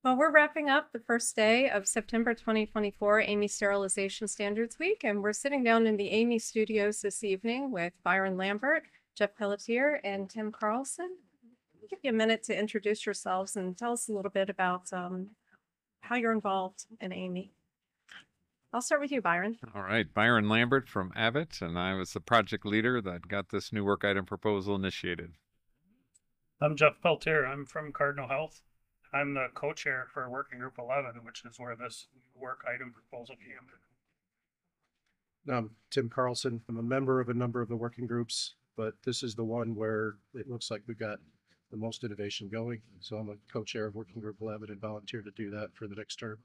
Well, we're wrapping up the first day of September 2024 AAMI Sterilization Standards Week, and we're sitting down in the AAMI studios this evening with Byron Lambert, Jeff Pelletier, and Tim Carlson. I'll give you a minute to introduce yourselves and tell us a little bit about how you're involved in AAMI. I'll start with you, Byron. All right, Byron Lambert from Abbott, and I was the project leader that got this new work item proposal initiated. I'm Jeff Pelletier. I'm from Cardinal Health. I'm the co-chair for Working Group 11, which is where this work item proposal came. I'm Tim Carlson. I'm a member of a number of the working groups, but this is the one where it looks like we got the most innovation going. So I'm a co-chair of Working Group 11 and volunteer to do that for the next term.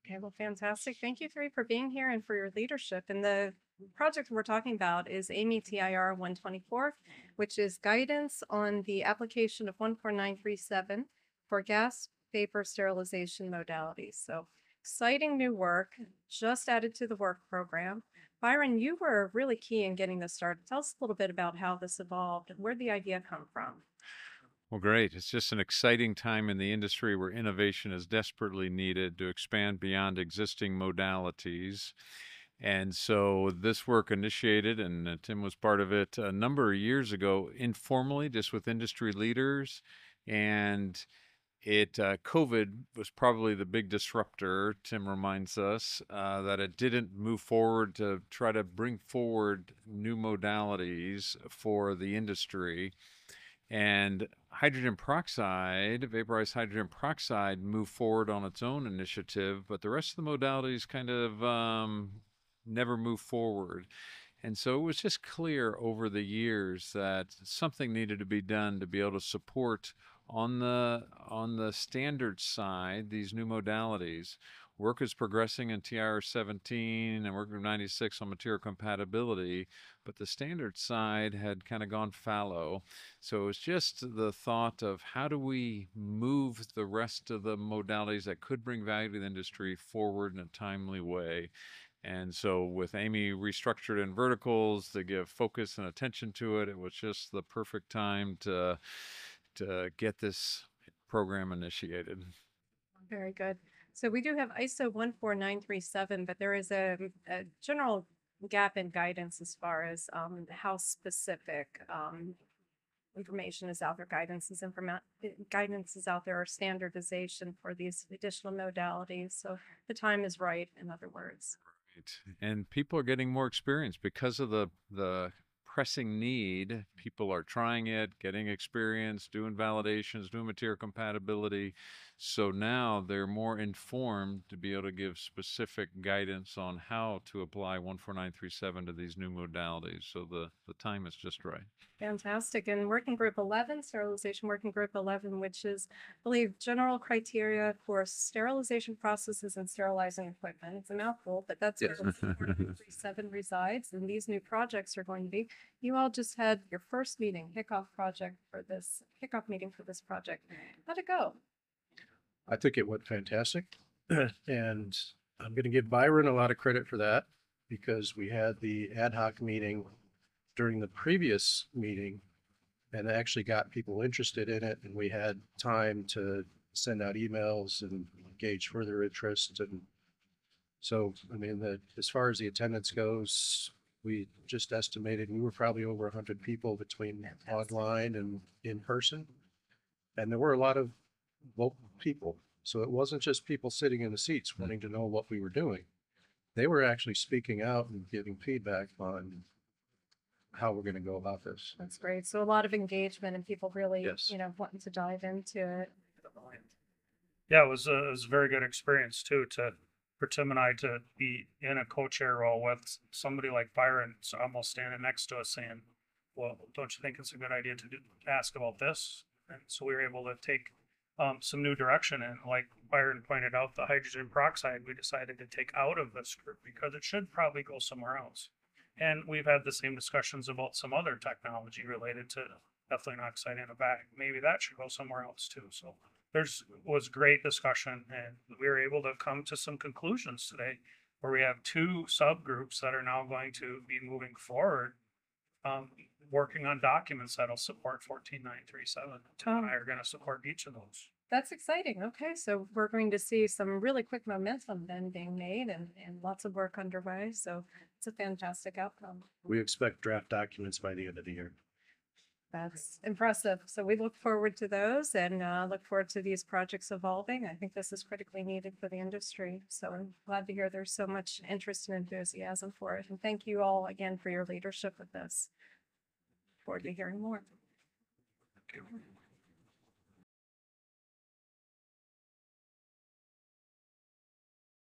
Okay, well, fantastic. Thank you three for being here and for your leadership. And the project we're talking about is AAMI TIR124, which is guidance on the application of 14937 for gas vapor sterilization modalities. So exciting new work just added to the work program. Byron, you were really key in getting this started. Tell us a little bit about how this evolved and where the idea come from. Well, great. It's just an exciting time in the industry where innovation is desperately needed to expand beyond existing modalities. And so this work initiated, and Tim was part of it a number of years ago, informally, just with industry leaders. And COVID was probably the big disruptor. Tim reminds us that it didn't move forward to try to bring forward new modalities for the industry. And hydrogen peroxide, vaporized hydrogen peroxide, moved forward on its own initiative, but the rest of the modalities kind of never moved forward. And so it was just clear over the years that something needed to be done to be able to support on the standard side these new modalities. Work is progressing in TIR17 and Work Group 96 on material compatibility, but the standard side had kind of gone fallow. So it was just the thought of how do we move the rest of the modalities that could bring value to the industry forward in a timely way. And so with AAMI restructured in verticals to give focus and attention to it, it was just the perfect time to get this program initiated. Very good. So we do have ISO 14937, but there is a general gap in guidance as far as how specific information is out there, guidance is out there, or standardization for these additional modalities. So the time is right, in other words. Right. And people are getting more experience because of the pressing need. People are trying it, getting experience, doing validations, doing material compatibility. So now they're more informed to be able to give specific guidance on how to apply 14937 to these new modalities. So the time is just right. Fantastic. And Working Group 11, Sterilization Working Group 11, which is, I believe, general criteria for sterilization processes and sterilizing equipment. It's a mouthful, but that's where 14937 resides. And these new projects are going to be. You all just had your first meeting, kickoff meeting for this project. How'd it go? I think it went fantastic. And I'm going to give Byron a lot of credit for that because we had the ad hoc meeting during the previous meeting and actually got people interested in it. And we had time to send out emails and gauge further interest. And so, I mean, as far as the attendance goes, we just estimated we were probably over 100 people between online and in person. And there were a lot of local people. So it wasn't just people sitting in the seats wanting to know what we were doing. They were actually speaking out and giving feedback on how we're going to go about this. That's great. So a lot of engagement and people really, Yes. wanting to dive into it. Yeah, it was a very good experience too for Tim and I to be in a co-chair role with somebody like Byron almost standing next to us saying, well, don't you think it's a good idea to ask about this? And so we were able to take some new direction. And like Byron pointed out, the hydrogen peroxide, we decided to take out of this group because it should probably go somewhere else. And we've had the same discussions about some other technology related to ethylene oxide in a bag. Maybe that should go somewhere else too. So was great discussion, and we were able to come to some conclusions today where we have two subgroups that are now going to be moving forward, working on documents that'll support 14937. Tim and I are going to support each of those. That's exciting. Okay, so we're going to see some really quick momentum then being made and lots of work underway. So it's a fantastic outcome. We expect draft documents by the end of the year. That's impressive. So we look forward to those and look forward to these projects evolving. I think this is critically needed for the industry. So I'm glad to hear there's so much interest and enthusiasm for it. And thank you all again for your leadership with this. Look forward to hearing more. Okay.